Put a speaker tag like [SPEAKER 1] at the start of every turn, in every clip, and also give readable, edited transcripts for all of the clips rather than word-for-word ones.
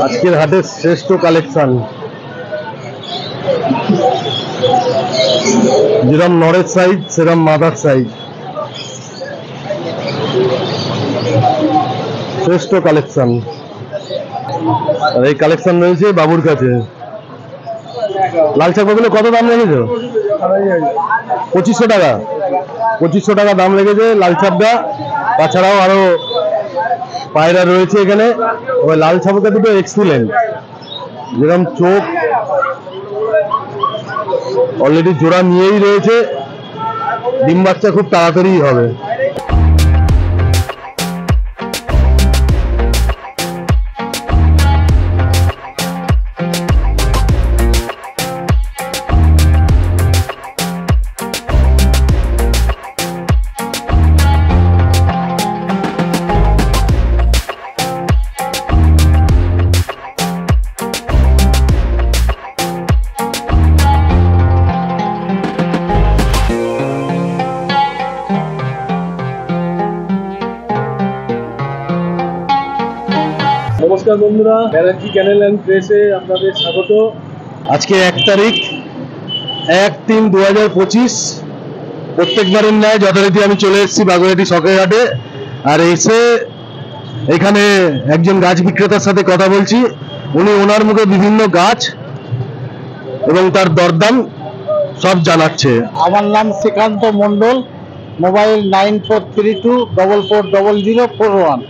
[SPEAKER 1] আজকের হাটের শ্রেষ্ঠ কালেকশন, যেরকম নরের সাইজ সেরকম মাদার সাইজ, শ্রেষ্ঠ কালেকশন। আর এই কালেকশন রয়েছে বাবুর কাছে। লাল চাপাগুলো কত দাম লেগেছে? 2500 টাকা। 2500 টাকা দাম লেগেছে লাল চাপটা। তাছাড়াও আরো পায়রা রয়েছে এখানে। ওই লাল ছাপটা দুটো এক্সিলেন্ট, যেরকম চোখ অলরেডি জোড়া নিয়েই রয়েছে। ডিম বাচ্চা খুব তাড়াতাড়ি হবে। নমস্কার বন্ধুরা, ব্যানার্জি ক্যানেল অ্যান্ড প্রেসে আপনাদের স্বাগত। আজকে 1 তারিখ 1-3-2025। প্রত্যেকবারের ন্যায় যথারীতি আমি চলে এসেছি বাগুইআটি শখের হাটে। আর এসে এখানে একজন গাছ বিক্রেতার সাথে কথা বলছি। উনি ওনার মুখে বিভিন্ন গাছ এবং তার দরদাম সব জানাচ্ছে।
[SPEAKER 2] আমার নাম শ্রীকান্ত মণ্ডল, মোবাইল 9432440041।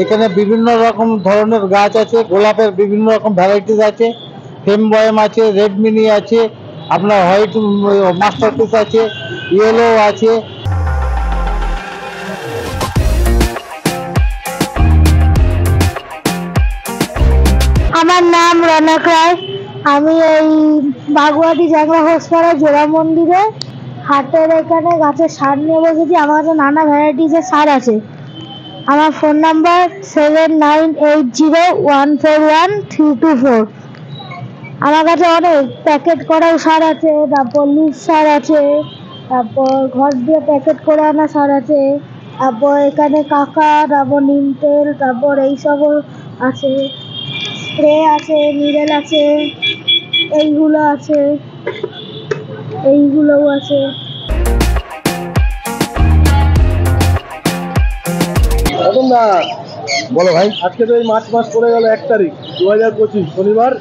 [SPEAKER 2] এখানে বিভিন্ন রকম ধরনের গাছ আছে, গোলাপের বিভিন্ন রকম ভ্যারাইটিস আছে, ফেম বয়েম আছে, রেড মিনি আছে, আপনার হোয়াইট মাস্টারপিস আছে, ইয়েলো আছে।
[SPEAKER 3] আমার নাম রনক রায়। আমি এই বাগুইআটি জাংলা হোসপাড়া জোড়া মন্দিরে হাটের এখানে গাছের সার নিয়ে বসেছি। আমার কাছে নানা ভ্যারাইটিসের সার আছে। আমার ফোন নাম্বার 7980141324। আমার কাছে অনেক প্যাকেট করাও সার আছে, তারপর লুজ সার আছে, তারপর ঘর দিয়ে প্যাকেট করে আনা সার আছে, তারপর এখানে কাকা, তারপর নিম তেল, তারপর এইসবও আছে, স্প্রে আছে, নিডেল আছে, এইগুলো আছে, এইগুলোও আছে।
[SPEAKER 1] বলো ভাই, আজকে তো এই মার্চ মাস পড়ে গেল 1 তারিখ 2025 শনিবার,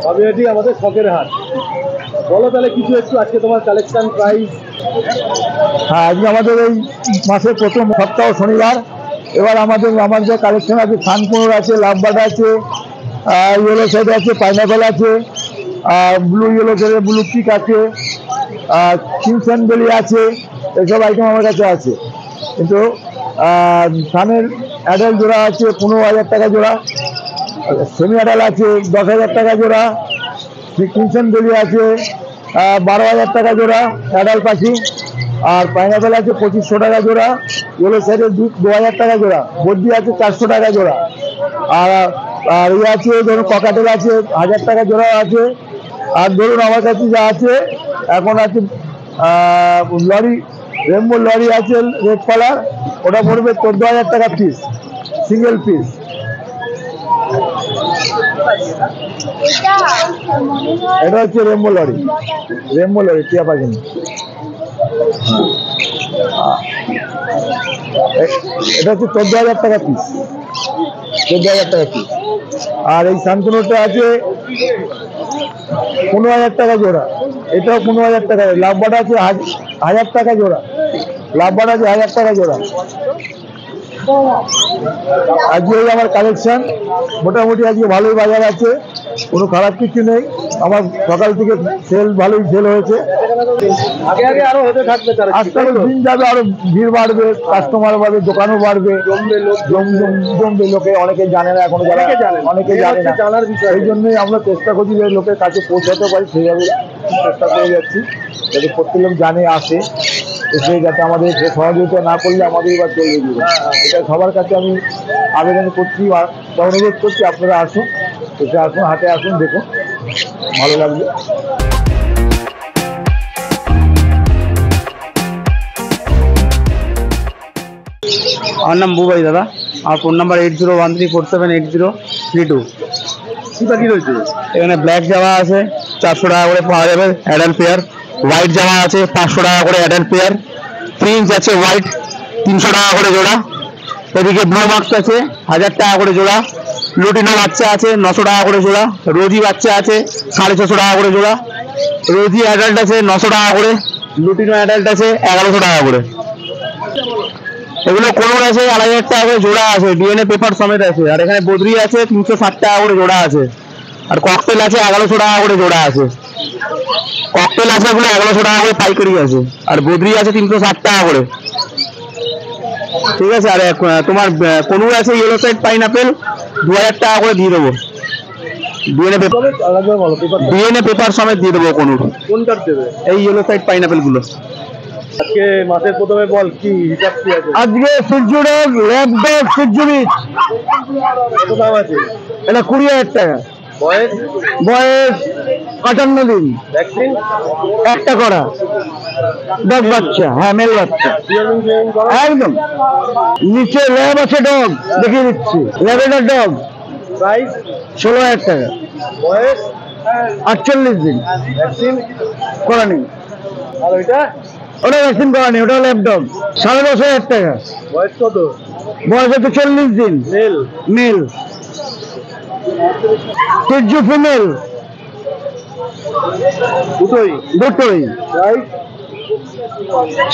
[SPEAKER 1] বাগুইআটি আমাদের শখের হাট। বলো তাহলে কিছু একটু আজকে তোমার কালেকশন প্রাইস।
[SPEAKER 2] হ্যাঁ, আজকে আমাদের এই মাসের প্রথম সপ্তাহ শনিবার। এবার আমার যে কালেকশন আছে, সানকুনোর আছে, লাভবার্ড আছে, ইয়েলো সাইড আছে, পাইনাপেল আছে, ব্লু ইয়েলো সাইডের ব্লু পিক আছে, কিংসনবেলি আছে। এইসব আইটেম আমার কাছে আছে। কিন্তু সানের অ্যাডাল্ট জোড়া আছে 15,000 টাকা জোড়া, সেমি অ্যাডাল্ট আছে 10,000 টাকা জোড়া, কিংসনবেলি আছে 12,000 টাকা জোড়া অ্যাডাল্ট পাখি, আর পাইনাপেল আছে 2500 টাকা জোড়া, ইয়েলো সাইডের 2000 টাকা জোড়া, বদ্রি আছে 400 টাকা জোড়া, আর ইয়ে আছে ধরুন ককাটেল আছে 1000 টাকা জোড়া আছে। আর ধরুন আমার কাছে যা আছে এখন আছে লরি, রেমবো লরি আছে রেড কালার, ওটা পড়বে 14,000 টাকা পিস, সিঙ্গেল পিস। এটা হচ্ছে রেমবো লরি টিয়া পাখি। এটা হচ্ছে 14,000 টাকা পিস, 14,000 টাকা পিস। আর এই শান্তনুটা আছে 15,000 টাকা জোড়া, এটাও 15,000 টাকা। লাভবার্ড আছে 1000 টাকা জোড়া, লাভবার্ড আছে 1000 টাকা জোড়া। আজকে আমার কালেকশন মোটামুটি আজকে ভালোই বাজার আছে, কোনো খারাপ কিছু নেই। আমার সকাল থেকে ভালোই সেল হয়েছে।
[SPEAKER 1] আগে আরো হতে থাকবে,
[SPEAKER 2] আস্তে আস্তে দিন যাবে, আরো ভিড় বাড়বে, কাস্টমার বাড়বে, দোকানও বাড়বে, জমবে লোকে। অনেকে জানে না এখনো, অনেকে জানে না, জানার বিষয়। এই জন্যই আমরা চেষ্টা করছি যে লোকের কাছে পৌঁছাতে পারি, সেইভাবে চেষ্টা করে যাচ্ছি যাতে প্রত্যেক লোক জানে, আসে, এসে যাতে আমাদের সহযোগিতা না করলে আমাদের এবার চলবে দিবে। এটা সবার কাছে আমি আবেদন করছি বা অনুরোধ করছি, আপনারা আসুন, এসে আসুন, হাটে আসুন, দেখুন, ভালো লাগবে।
[SPEAKER 4] আমার নাম বুবাই দাদা।
[SPEAKER 2] আর ফোন নাম্বার 8013478032।
[SPEAKER 1] কি বাকি রয়েছে?
[SPEAKER 2] এখানে ব্ল্যাক জামা আছে 400 টাকা করে পাওয়া যাবে অ্যাডাল্ট পেয়ার, হোয়াইট জামা আছে 500 টাকা করে অ্যাডাল্ট পেয়ার, প্রিন্স আছে হোয়াইট 300 টাকা করে জোড়া, এদিকে ব্লু মার্কস আছে 1000 টাকা করে জোড়া, লুটিনো বাচ্চা আছে 900 টাকা করে জোড়া, রোজি বাচ্চা আছে 650 টাকা করে জোড়া, রোজি অ্যাডাল্ট আছে 900 টাকা করে, লুটিনো অ্যাডাল্ট আছে 1100 টাকা করে। এগুলো কোনোর আছে 2500 টাকা করে জোড়া আছে, ডিএনএ পেপার সমেত আছে। আর এখানে বদ্রি আছে 360 টাকা করে জোড়া আছে, আর ককটেল আছে 1100 টাকা করে জোড়া আছে। ককটেল আছে এগুলো 1100 টাকা করে পাইকারি আছে, আর বদ্রি আছে 360 টাকা করে। ঠিক আছে। আর তোমার কোনুর আছে ইয়েলো সাইড পাইনাপেল 2000 টাকা করে দিয়ে দেবো, ডিএনএ পেপার সমেত দিয়ে দেবো কোনুর।
[SPEAKER 1] কোনটার দেবে?
[SPEAKER 2] এই ইয়েলো সাইড পাইনাপেল গুলো।
[SPEAKER 1] আজকে মাসের প্রথমে বল কি হিসাব কি আছে?
[SPEAKER 2] আজকে সূর্যডগ ল্যাপডগ সূর্যবীজ
[SPEAKER 1] কত দাম আছে?
[SPEAKER 2] এটা 20000 টাকা।
[SPEAKER 1] বয়স?
[SPEAKER 2] বয়স 58 দিন।
[SPEAKER 1] ভ্যাকসিন?
[SPEAKER 2] একটা করা ডগ বাচ্চা, হ্যাঁ মেল বাচ্চা একদম। নিচে ল্যাব আছে ডগ, দেখিয়ে দিচ্ছি, ল্যাভেন্ডার ডগ
[SPEAKER 1] প্রাইস?
[SPEAKER 2] 16000 টাকা।
[SPEAKER 1] বয়স?
[SPEAKER 2] 48 দিন।
[SPEAKER 1] ভ্যাকসিন?
[SPEAKER 2] করা নেই।
[SPEAKER 1] আর ওইটা?
[SPEAKER 2] ওটা ভ্যাকসিন করা নেই, ওটা ল্যাব ডগ 10,500 টাকা।
[SPEAKER 1] বয়স কত?
[SPEAKER 2] বয়স হচ্ছে 40 দিন।
[SPEAKER 1] মেল?
[SPEAKER 2] মেল। সূর্য ফিমেল
[SPEAKER 1] দুটোই?
[SPEAKER 2] দুটোই।
[SPEAKER 1] প্রাইস?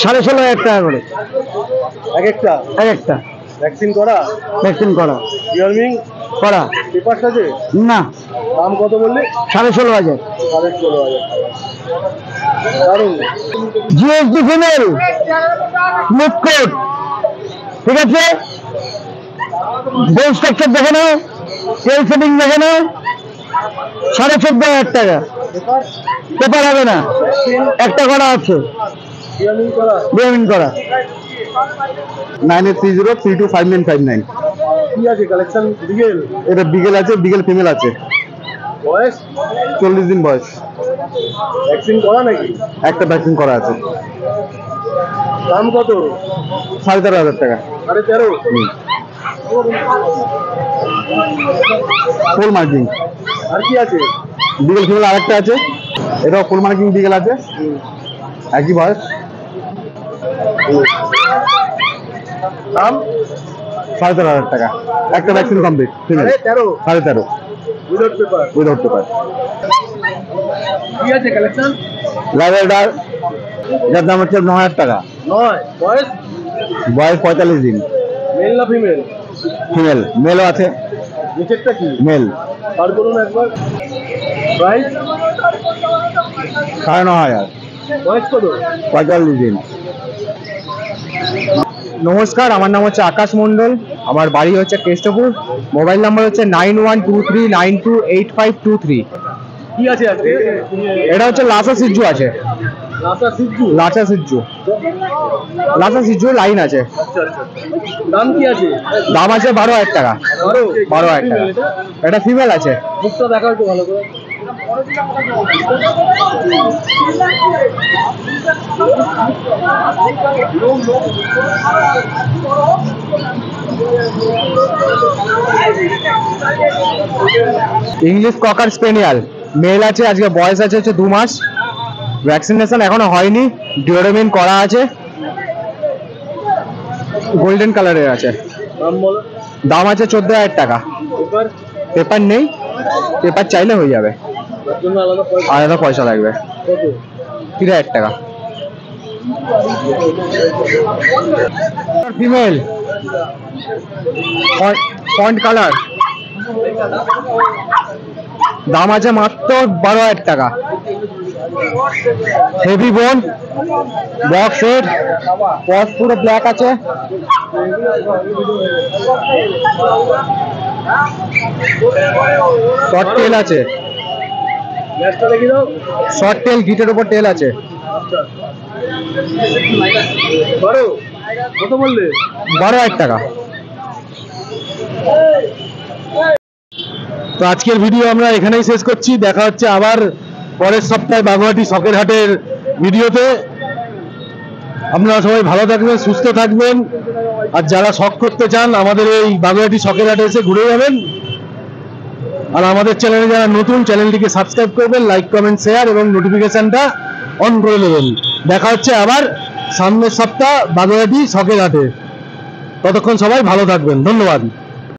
[SPEAKER 2] 16,500 টাকা করে
[SPEAKER 1] এক একটা?
[SPEAKER 2] এক একটা।
[SPEAKER 1] ভ্যাকসিন করা?
[SPEAKER 2] ভ্যাকসিন করা।
[SPEAKER 1] ডিওর্মিং
[SPEAKER 2] করা
[SPEAKER 1] পেপারস আছে?
[SPEAKER 2] না।
[SPEAKER 1] দাম কত বললি?
[SPEAKER 2] 16,500।
[SPEAKER 1] 16,500। দারুন।
[SPEAKER 2] জিএসডি ফিমেল স্মুথ কোট, ঠিক আছে। বোন স্ট্রাকচার দেখে নাও, টেল সেটিং দেখে নাও, 14,500 টাকা।
[SPEAKER 1] পেপার?
[SPEAKER 2] পেপার হবে না,
[SPEAKER 1] ভ্যাকসিন?
[SPEAKER 2] একটা করা আছে।
[SPEAKER 1] ডিওর্মিং করা?
[SPEAKER 2] ডিওর্মিং করা। 9830325959।
[SPEAKER 1] কি আছে কালেকশন? বিগেল?
[SPEAKER 2] এটা বিগেল আছে, বিগেল ফিমেল আছে।
[SPEAKER 1] বয়স?
[SPEAKER 2] 40 দিন বয়স।
[SPEAKER 1] ভ্যাকসিন করা নাকি?
[SPEAKER 2] একটা ভ্যাকসিন করা আছে।
[SPEAKER 1] দাম কত?
[SPEAKER 2] 13,500 টাকা।
[SPEAKER 1] 13.5?
[SPEAKER 2] ফুল মার্কিং।
[SPEAKER 1] আর কি আছে?
[SPEAKER 2] বিগেল ফিমেল আরেকটা আছে, এটাও ফুল মার্কিং বিগেল আছে, একই বয়স।
[SPEAKER 1] দাম?
[SPEAKER 2] 13,500 টাকা। একটা vaccine complete female.
[SPEAKER 1] 13.5?
[SPEAKER 2] 13.5
[SPEAKER 1] without paper?
[SPEAKER 2] Without paper.
[SPEAKER 1] কি আছে কালেকশন?
[SPEAKER 2] ল্যাভেন্ডার, যার দাম হচ্ছে 9,000 টাকা।
[SPEAKER 1] 9? বয়স?
[SPEAKER 2] বয়স 45 দিন।
[SPEAKER 1] মেল না ফিমেল?
[SPEAKER 2] ফিমেল। মেলও আছে।
[SPEAKER 1] নিচেরটা কি?
[SPEAKER 2] মেল।
[SPEAKER 1] বার করুন একবার। প্রাইস?
[SPEAKER 2] 9,500।
[SPEAKER 1] বয়স কত?
[SPEAKER 2] 45 দিন। নমস্কার, আমার নাম হচ্ছে আকাশ মন্ডল, আমার বাড়ি হচ্ছে কেষ্টপুর, মোবাইল নাম্বার হচ্ছে 9123928523।
[SPEAKER 1] কি আছে আজকে?
[SPEAKER 2] এটা হচ্ছে লাসা সিজ্জু আছে।
[SPEAKER 1] লাসা সিজ্জু?
[SPEAKER 2] লাসা সিজ্জু, লাসা সিজ্জু লাইন আছে।
[SPEAKER 1] আচ্ছা আচ্ছা। দাম কি আছে?
[SPEAKER 2] দাম আছে 12,000 টাকা। 12,000 টাকা। এটা ফিমেল আছে।
[SPEAKER 1] মুখটা দেখা একটু ভালো করে।
[SPEAKER 2] ইংলিশ ককার স্পেনিয়াল মেল আছে, আজকে বয়স আছে হচ্ছে 2 মাস। ভ্যাকসিনেশন এখনো হয়নি, ডিওডোমিন করা আছে, গোল্ডেন কালারের আছে।
[SPEAKER 1] দাম বলো।
[SPEAKER 2] দাম আছে 14,000 টাকা।
[SPEAKER 1] পেপার?
[SPEAKER 2] পেপার নেই, পেপার চাইলে হয়ে যাবে,
[SPEAKER 1] তার জন্য আলাদা পয়সা?
[SPEAKER 2] আলাদা পয়সা লাগবে।
[SPEAKER 1] কত?
[SPEAKER 2] 3,000 টাকা। ফিমেল পয়েন্ট কালার, দাম আছে মাত্র 12,000 টাকা। হেভি বোন, বক্স হেড, পজ পুরো ব্ল্যাক আছে। শর্ট টেল আছে,
[SPEAKER 1] গ্যাসটা দেখি দাও।
[SPEAKER 2] শর্ট টেল, গিটের উপর টেল আছে।
[SPEAKER 1] আচ্ছা। 12? কত বললে?
[SPEAKER 2] 12,000 টাকা। তো আজকের ভিডিও আমরা এখানেই শেষ করছি, দেখা হচ্ছে আবার পরের সপ্তাহে বাগুয়াটি শখের হাটের ভিডিওতে।
[SPEAKER 1] আপনারা সবাই ভালো থাকবেন, সুস্থ থাকবেন। আর যারা শখ করতে চান আমাদের এই বাগুইআটি শখের হাটে এসে ঘুরে যাবেন। আর আমাদের চ্যানেলে যারা নতুন, চ্যানেলটিকে সাবস্ক্রাইব করবেন, লাইক কমেন্ট শেয়ার এবং নোটিফিকেশনটা অন করে নেবেন। দেখা হচ্ছে আবার সামনের সপ্তাহ বাগুইআটি শখের হাটে। ততক্ষণ সবাই ভালো থাকবেন, ধন্যবাদ।